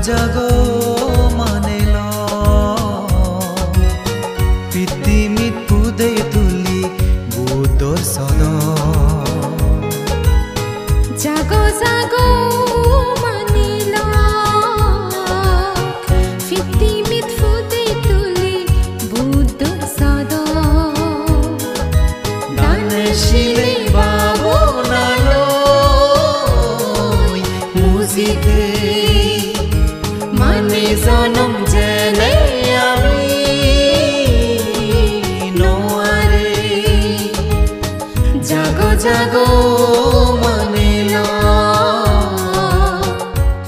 জাগো মানিল পৃথিবীত পুদে তুলি বুদ্ধর সদ জাগো জাগো মানিল পৃথিবীত পুদে তুলি বুদ্ধর সদ দানে শিলে বাবনালো মুজিকে মানে জনম জেনে আমি নোয়ারে জাগো জাগো মানিল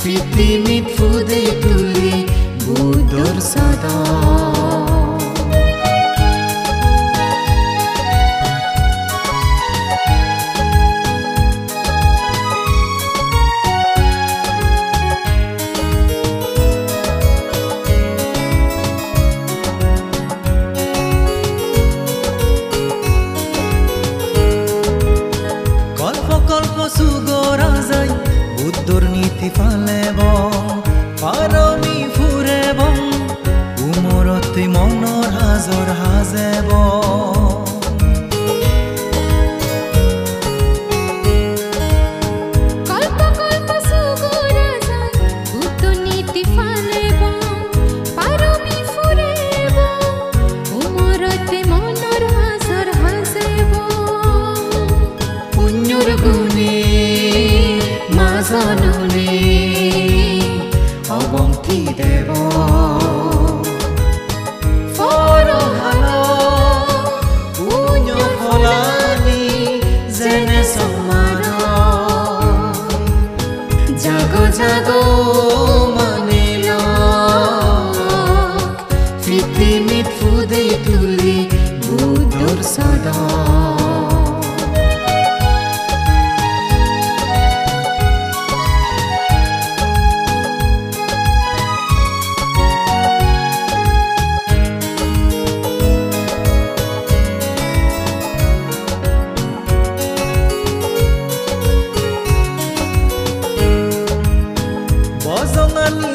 পৃথিবীত ফুদে তুলি বুদ্ধর সদা সুগরাজাই বুদ্ধর নীতি ফালেব পারমি ফুৰেব উমৰতে মনৰ হাজৰ হাজেব জাননে অবন্তি দেব ফৰহালো পুণ্য ফলানি যেনে সমাৰ জাগো জাগো মানিল পৃথিবীত ফুদে তুলি বুদ্ধৰ সদা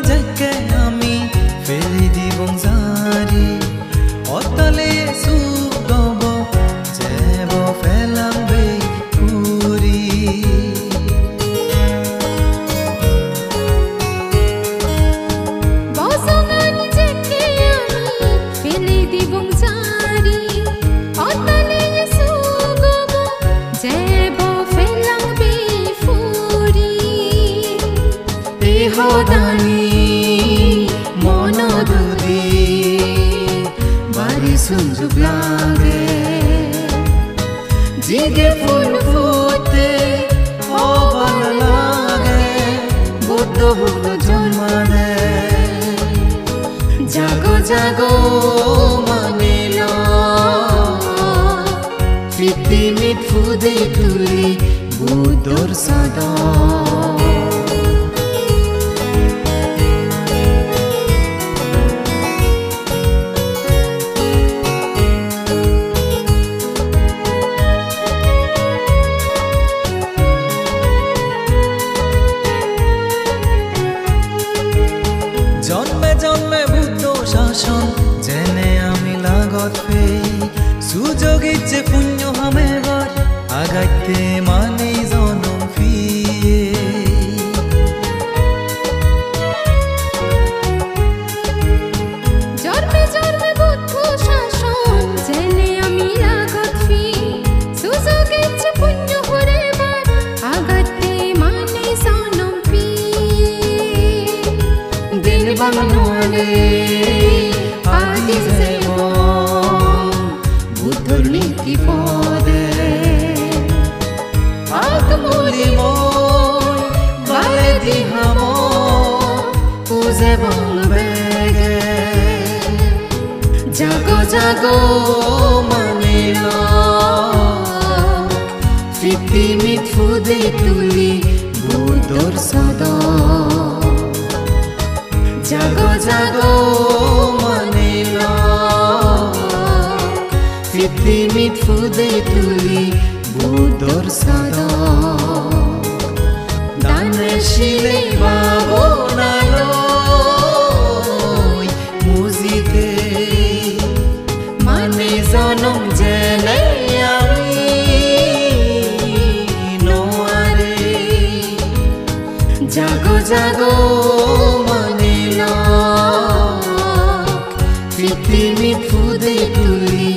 নিজকে আমি ফেলে দিব জারি অতলে সুগব যাব ফেলাম বে পুরি বসনা নিজকে আমি ফেলে দিব জারি অতলে সুগব যাব ফেলাম বে পুরি হদানি মনদুদি বাড়ি সুযোগ লাগে জিগে ফুল ফুটে হবার লাগে বুদ্ধ বুদ্ধ জন্মানে জাগো জাগো মানিল পৃথিবীত ফুদে তুলি বুদ্ধর সদা জন্মে জন্মে বুদ্ধ শাসন জেনে আমি লাগত পেই সুযোগ ইচ্ছে পুণ্য হামেবার আগাইতে মানে জনম ফিয়ে জন্মে জন্মে বুদ্ধ শাসন জেনে আমি লাগত ফি সুযোগ ইচ্ছে পুণ্য হরেবার আগাইতে মানে জনম দিন বানানোলে আদি দেব বুদ্ধর নীতি পদে আত্মলি মই বালে দিহাম পুজে বলবেগে জাগো জাগো মানিল পৃথিবীত ফুদে তুলি বুদ্ধর সদা জাগো জাগো মানিল পৃথিবীত ফুদে তুলি বুদ্ধর সদা দানে শিলে বাবনালো জাগো মনে লওক পৃথিৱীত ফুদে তুলি